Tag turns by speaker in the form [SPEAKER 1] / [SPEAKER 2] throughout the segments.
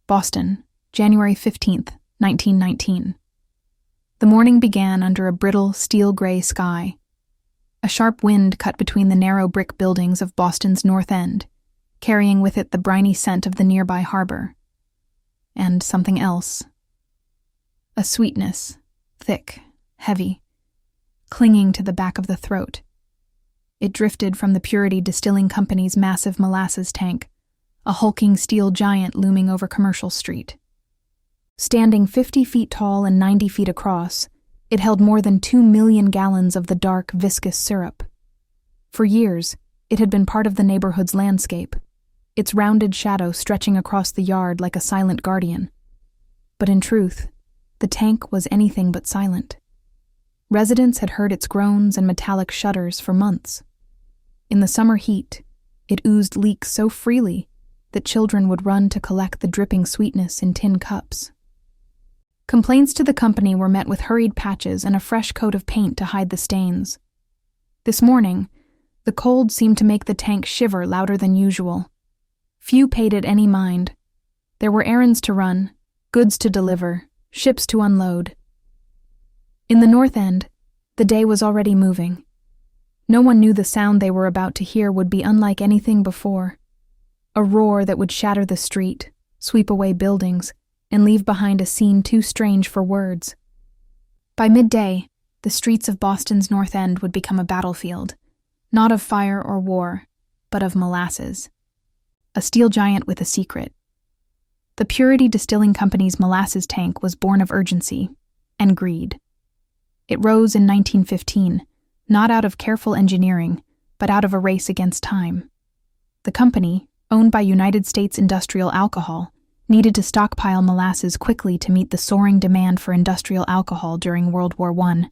[SPEAKER 1] Boston, January 15th, 1919. The morning began under a brittle, steel-gray sky. A sharp wind cut between the narrow brick buildings of Boston's North End, carrying with it the briny scent of the nearby harbor. And something else. A sweetness, thick, heavy, clinging to the back of the throat. It drifted from the Purity Distilling Company's massive molasses tank, a hulking steel giant looming over Commercial Street. Standing 50 feet tall and 90 feet across, it held more than 2 million gallons of the dark, viscous syrup. For years, it had been part of the neighborhood's landscape, its rounded shadow stretching across the yard like a silent guardian. But in truth, the tank was anything but silent. Residents had heard its groans and metallic shudders for months. In the summer heat, it oozed leaks so freely that children would run to collect the dripping sweetness in tin cups. Complaints to the company were met with hurried patches and a fresh coat of paint to hide the stains. This morning, the cold seemed to make the tank shiver louder than usual. Few paid it any mind. There were errands to run, goods to deliver, ships to unload. In the North End, the day was already moving. No one knew the sound they were about to hear would be unlike anything before. A roar that would shatter the street, sweep away buildings, and leave behind a scene too strange for words. By midday, the streets of Boston's North End would become a battlefield, not of fire or war, but of molasses. A steel giant with a secret. The Purity Distilling Company's molasses tank was born of urgency and greed. It rose in 1915, not out of careful engineering, but out of a race against time. The company, owned by United States Industrial Alcohol, needed to stockpile molasses quickly to meet the soaring demand for industrial alcohol during World War I.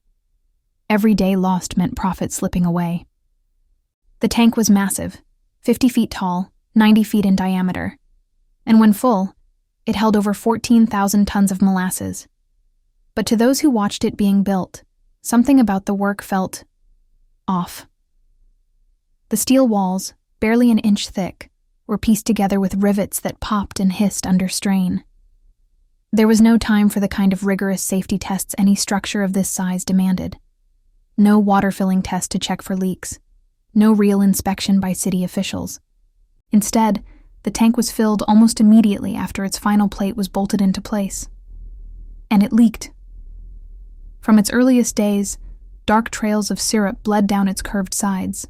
[SPEAKER 1] Every day lost meant profit slipping away. The tank was massive, 50 feet tall, 90 feet in diameter, and when full, it held over 14,000 tons of molasses. But to those who watched it being built, something about the work felt off. The steel walls, barely an inch thick, were pieced together with rivets that popped and hissed under strain. There was no time for the kind of rigorous safety tests any structure of this size demanded. No water filling test to check for leaks. No real inspection by city officials. Instead, the tank was filled almost immediately after its final plate was bolted into place. And it leaked. From its earliest days, dark trails of syrup bled down its curved sides.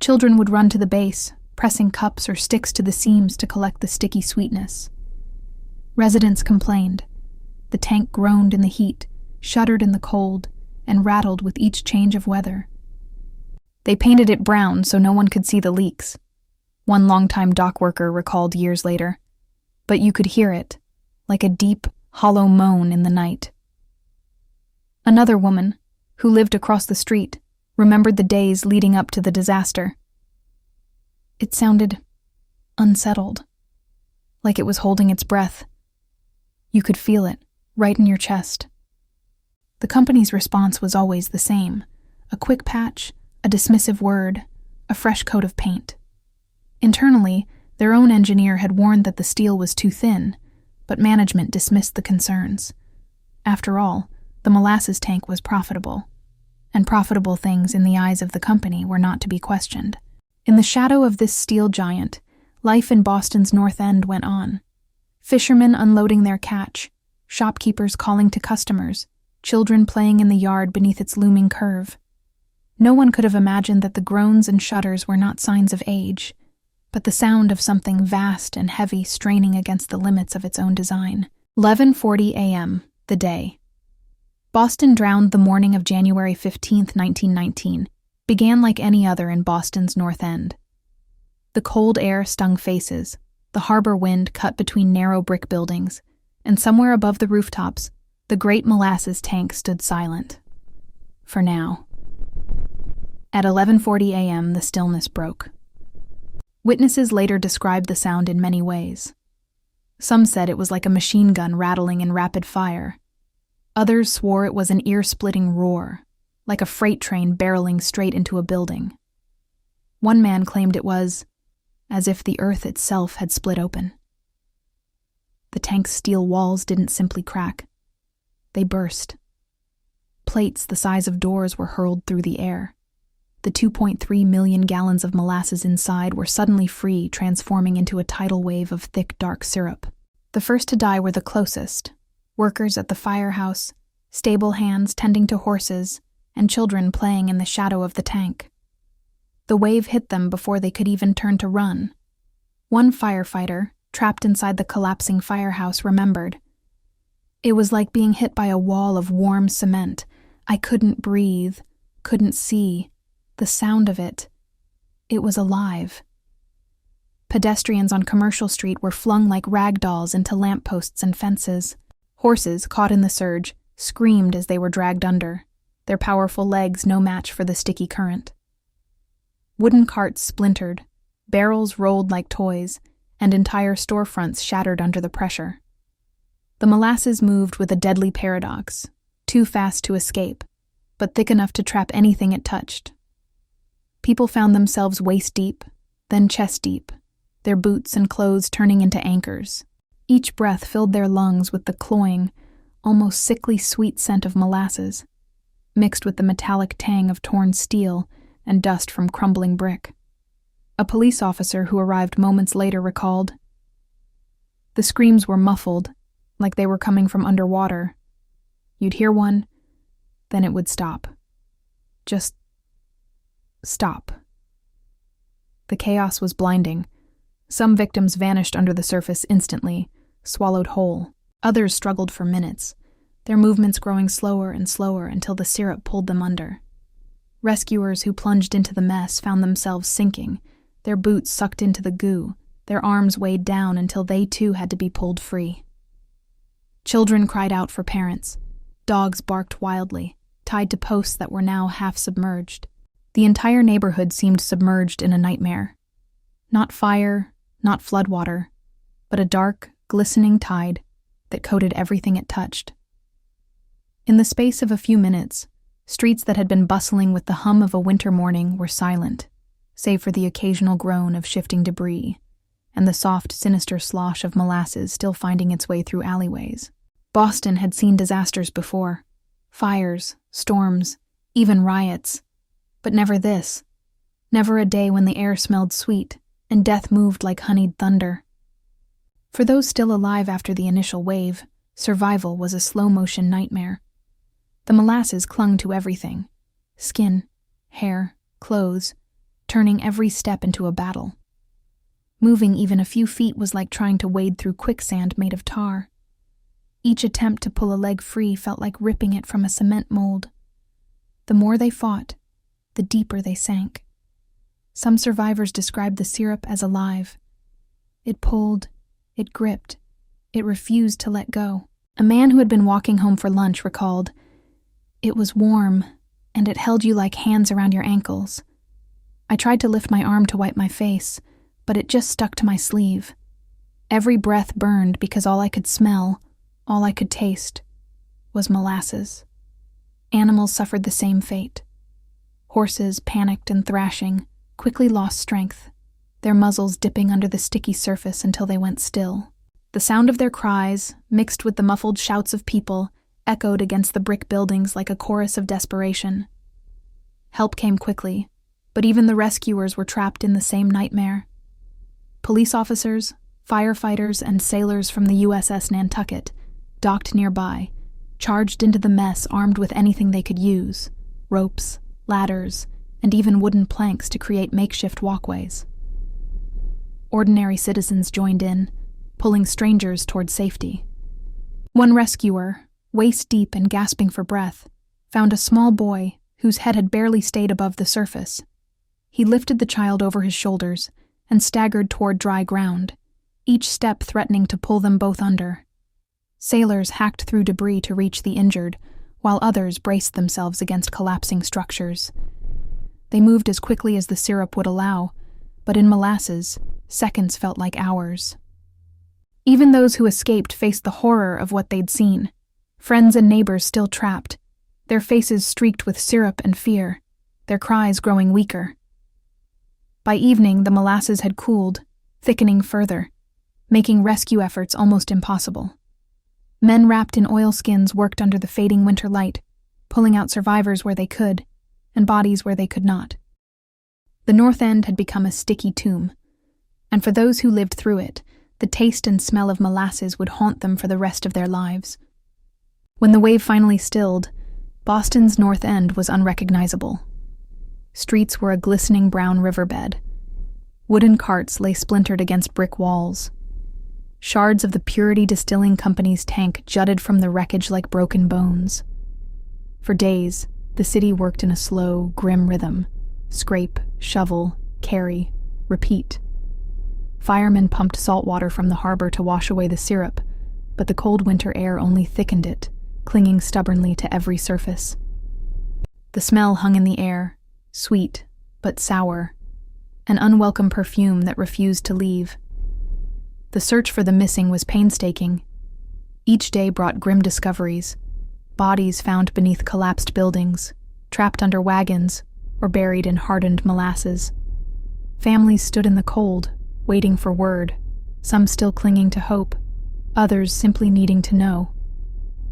[SPEAKER 1] Children would run to the base, pressing cups or sticks to the seams to collect the sticky sweetness. Residents complained. The tank groaned in the heat, shuddered in the cold, and rattled with each change of weather. They painted it brown so no one could see the leaks. One longtime dock worker recalled years later. But you could hear it, like a deep, hollow moan in the night. Another woman, who lived across the street, remembered the days leading up to the disaster. It sounded unsettled, like it was holding its breath. You could feel it, right in your chest. The company's response was always the same: a quick patch, a dismissive word, a fresh coat of paint. Internally, their own engineer had warned that the steel was too thin, but management dismissed the concerns. After all, the molasses tank was profitable, and profitable things in the eyes of the company were not to be questioned. In the shadow of this steel giant, life in Boston's North End went on. Fishermen unloading their catch, shopkeepers calling to customers, children playing in the yard beneath its looming curve. No one could have imagined that the groans and shudders were not signs of age, but the sound of something vast and heavy straining against the limits of its own design. 11:40 a.m., the day. Boston drowned the morning of January 15, 1919, began like any other in Boston's North End. The cold air stung faces, the harbor wind cut between narrow brick buildings, and somewhere above the rooftops, the Great Molasses tank stood silent. For now. At 11:40 a.m., the stillness broke. Witnesses later described the sound in many ways. Some said it was like a machine gun rattling in rapid fire. Others swore it was an ear-splitting roar, like a freight train barreling straight into a building. One man claimed it was as if the earth itself had split open. The tank's steel walls didn't simply crack. They burst. Plates the size of doors were hurled through the air. The 2.3 million gallons of molasses inside were suddenly free, transforming into a tidal wave of thick, dark syrup. The first to die were the closest: workers at the firehouse, stable hands tending to horses, and children playing in the shadow of the tank. The wave hit them before they could even turn to run. One firefighter, trapped inside the collapsing firehouse, remembered. It was like being hit by a wall of warm cement. I couldn't breathe, couldn't see. The sound of it was alive. Pedestrians on Commercial Street were flung like rag dolls into lampposts and fences. Horses, caught in the surge, screamed as they were dragged under, their powerful legs no match for the sticky current. Wooden carts splintered, barrels rolled like toys, and entire storefronts shattered under the pressure. The molasses moved with a deadly paradox, too fast to escape, but thick enough to trap anything it touched. People found themselves waist-deep, then chest-deep, their boots and clothes turning into anchors. Each breath filled their lungs with the cloying, almost sickly sweet scent of molasses, mixed with the metallic tang of torn steel and dust from crumbling brick. A police officer who arrived moments later recalled, "The screams were muffled, like they were coming from underwater. You'd hear one, then it would stop. Just stop." The chaos was blinding. Some victims vanished under the surface instantly, swallowed whole. Others struggled for minutes, their movements growing slower and slower until the syrup pulled them under. Rescuers who plunged into the mess found themselves sinking, their boots sucked into the goo, their arms weighed down until they too had to be pulled free. Children cried out for parents. Dogs barked wildly, tied to posts that were now half submerged. The entire neighborhood seemed submerged in a nightmare. Not fire, not floodwater, but a dark, glistening tide that coated everything it touched. In the space of a few minutes, streets that had been bustling with the hum of a winter morning were silent, save for the occasional groan of shifting debris and the soft, sinister slosh of molasses still finding its way through alleyways. Boston had seen disasters before: fires, storms, even riots. But never this. Never a day when the air smelled sweet and death moved like honeyed thunder. For those still alive after the initial wave, survival was a slow-motion nightmare. The molasses clung to everything: skin, hair, clothes, turning every step into a battle. Moving even a few feet was like trying to wade through quicksand made of tar. Each attempt to pull a leg free felt like ripping it from a cement mold. The more they fought, the deeper they sank. Some survivors described the syrup as alive. It pulled, it gripped, it refused to let go. A man who had been walking home for lunch recalled, "It was warm, and it held you like hands around your ankles. I tried to lift my arm to wipe my face, but it just stuck to my sleeve. Every breath burned because all I could smell, all I could taste, was molasses." Animals suffered the same fate. Horses, panicked and thrashing, quickly lost strength, their muzzles dipping under the sticky surface until they went still. The sound of their cries, mixed with the muffled shouts of people, echoed against the brick buildings like a chorus of desperation. Help came quickly, but even the rescuers were trapped in the same nightmare. Police officers, firefighters, and sailors from the USS Nantucket, docked nearby, charged into the mess armed with anything they could use: ropes, ladders, and even wooden planks to create makeshift walkways. Ordinary citizens joined in, pulling strangers toward safety. One rescuer, waist-deep and gasping for breath, found a small boy whose head had barely stayed above the surface. He lifted the child over his shoulders and staggered toward dry ground, each step threatening to pull them both under. Sailors hacked through debris to reach the injured, while others braced themselves against collapsing structures. They moved as quickly as the syrup would allow, but in molasses, seconds felt like hours. Even those who escaped faced the horror of what they'd seen. Friends and neighbors still trapped, their faces streaked with syrup and fear, their cries growing weaker. By evening, the molasses had cooled, thickening further. making rescue efforts almost impossible. Men wrapped in oilskins worked under the fading winter light, pulling out survivors where they could, and bodies where they could not. The North End had become a sticky tomb, and for those who lived through it, the taste and smell of molasses would haunt them for the rest of their lives. When the wave finally stilled, Boston's North End was unrecognizable. Streets were a glistening brown riverbed. Wooden carts lay splintered against brick walls. Shards of the Purity Distilling Company's tank jutted from the wreckage like broken bones. For days, the city worked in a slow, grim rhythm. Scrape, shovel, carry, repeat. Firemen pumped salt water from the harbor to wash away the syrup, but the cold winter air only thickened it, clinging stubbornly to every surface. The smell hung in the air, sweet but sour, an unwelcome perfume that refused to leave. The search for the missing was painstaking. Each day brought grim discoveries, bodies found beneath collapsed buildings, trapped under wagons, or buried in hardened molasses. Families stood in the cold, waiting for word, some still clinging to hope, others simply needing to know.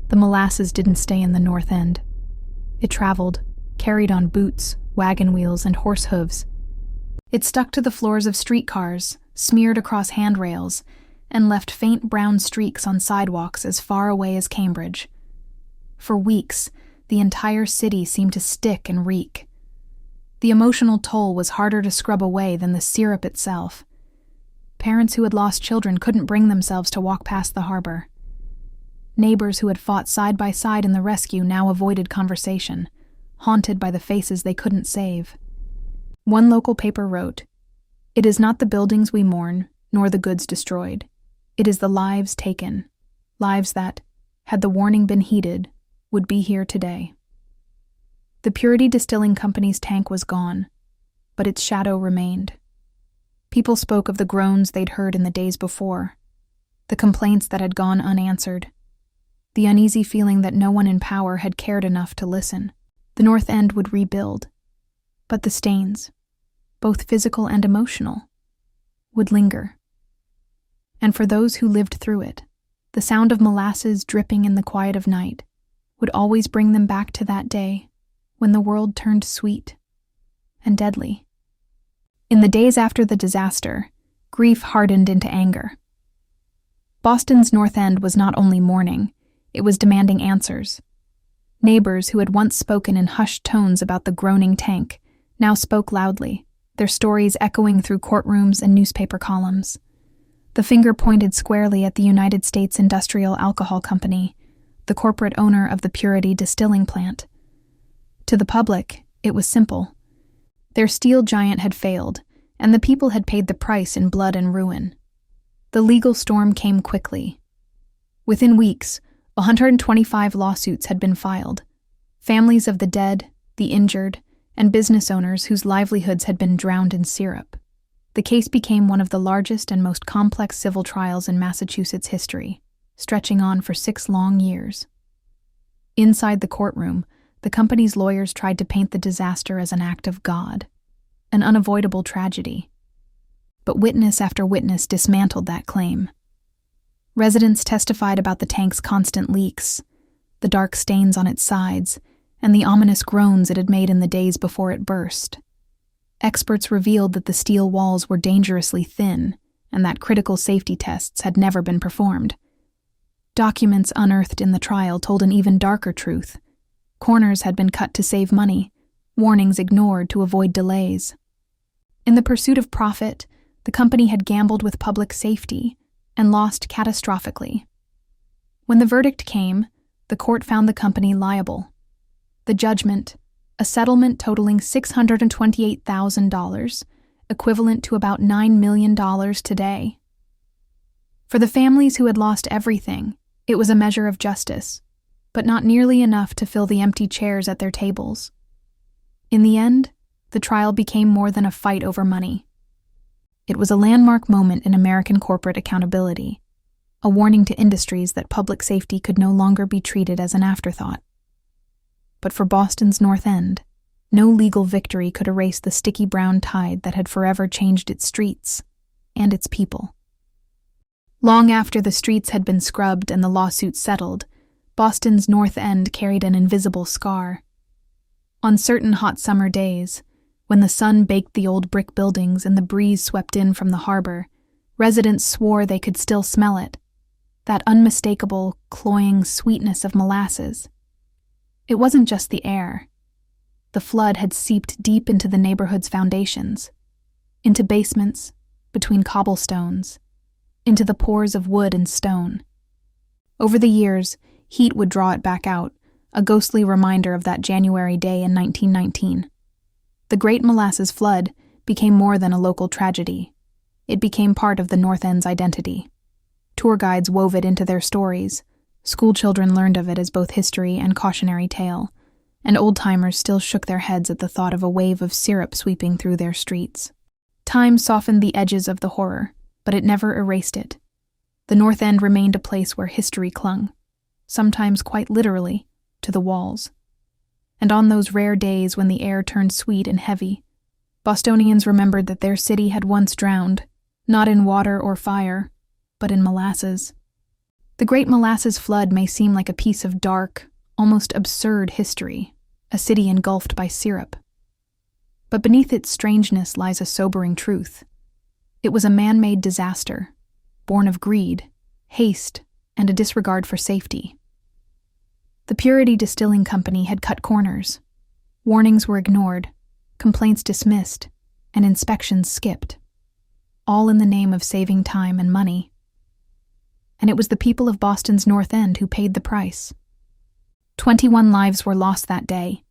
[SPEAKER 1] The molasses didn't stay in the North End. It traveled, carried on boots, wagon wheels, and horse hooves. It stuck to the floors of streetcars, smeared across handrails, and left faint brown streaks on sidewalks as far away as Cambridge. For weeks, the entire city seemed to stick and reek. The emotional toll was harder to scrub away than the syrup itself. Parents who had lost children couldn't bring themselves to walk past the harbor. Neighbors who had fought side by side in the rescue now avoided conversation, haunted by the faces they couldn't save. One local paper wrote, "It is not the buildings we mourn, nor the goods destroyed. It is the lives taken, lives that, had the warning been heeded, would be here today." The Purity Distilling Company's tank was gone, but its shadow remained. People spoke of the groans they'd heard in the days before, the complaints that had gone unanswered, the uneasy feeling that no one in power had cared enough to listen. The North End would rebuild, but the stains, both physical and emotional, would linger. And for those who lived through it, the sound of molasses dripping in the quiet of night would always bring them back to that day when the world turned sweet and deadly. In the days after the disaster, grief hardened into anger. Boston's North End was not only mourning, it was demanding answers. Neighbors who had once spoken in hushed tones about the groaning tank now spoke loudly, their stories echoing through courtrooms and newspaper columns. The finger pointed squarely at the United States Industrial Alcohol Company, the corporate owner of the Purity Distilling Plant. To the public, it was simple. Their steel giant had failed, and the people had paid the price in blood and ruin. The legal storm came quickly. Within weeks, 125 lawsuits had been filed. Families of the dead, the injured, and business owners whose livelihoods had been drowned in syrup. The case became one of the largest and most complex civil trials in Massachusetts history, stretching on for 6 long years. Inside the courtroom, the company's lawyers tried to paint the disaster as an act of God, an unavoidable tragedy. But witness after witness dismantled that claim. Residents testified about the tank's constant leaks, the dark stains on its sides, and the ominous groans it had made in the days before it burst. Experts revealed that the steel walls were dangerously thin and that critical safety tests had never been performed. Documents unearthed in the trial told an even darker truth. Corners had been cut to save money, warnings ignored to avoid delays. In the pursuit of profit, the company had gambled with public safety and lost catastrophically. When the verdict came, the court found the company liable. The judgment, a settlement totaling $628,000, equivalent to about $9 million today. For the families who had lost everything, it was a measure of justice, but not nearly enough to fill the empty chairs at their tables. In the end, the trial became more than a fight over money. It was a landmark moment in American corporate accountability, a warning to industries that public safety could no longer be treated as an afterthought. But for Boston's North End, no legal victory could erase the sticky brown tide that had forever changed its streets and its people. Long after the streets had been scrubbed and the lawsuit settled, Boston's North End carried an invisible scar. On certain hot summer days, when the sun baked the old brick buildings and the breeze swept in from the harbor, residents swore they could still smell it, that unmistakable, cloying sweetness of molasses. It wasn't just the air. The flood had seeped deep into the neighborhood's foundations, into basements, between cobblestones, into the pores of wood and stone. Over the years, heat would draw it back out, a ghostly reminder of that January day in 1919. The Great Molasses Flood became more than a local tragedy. It became part of the North End's identity. Tour guides wove it into their stories, schoolchildren learned of it as both history and cautionary tale, and old-timers still shook their heads at the thought of a wave of syrup sweeping through their streets. Time softened the edges of the horror, but it never erased it. The North End remained a place where history clung, sometimes quite literally, to the walls. And on those rare days when the air turned sweet and heavy, Bostonians remembered that their city had once drowned, not in water or fire, but in molasses. The Great Molasses Flood may seem like a piece of dark, almost absurd history, a city engulfed by syrup. But beneath its strangeness lies a sobering truth. It was a man-made disaster, born of greed, haste, and a disregard for safety. The Purity Distilling Company had cut corners. Warnings were ignored, complaints dismissed, and inspections skipped, all in the name of saving time and money. And it was the people of Boston's North End who paid the price. 21 lives were lost that day.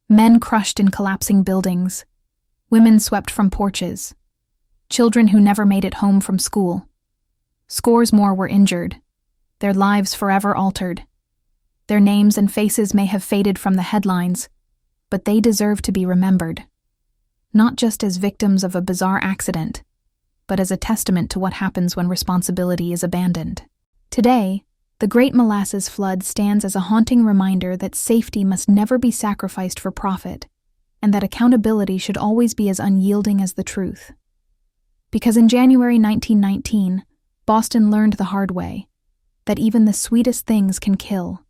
[SPEAKER 1] Men crushed in collapsing buildings, women swept from porches, children who never made it home from school. Scores more were injured, their lives forever altered. Their names and faces may have faded from the headlines, but they deserve to be remembered, not just as victims of a bizarre accident, but as a testament to what happens when responsibility is abandoned. Today, the Great Molasses Flood stands as a haunting reminder that safety must never be sacrificed for profit, and that accountability should always be as unyielding as the truth. Because in January 1919, Boston learned the hard way that even the sweetest things can kill.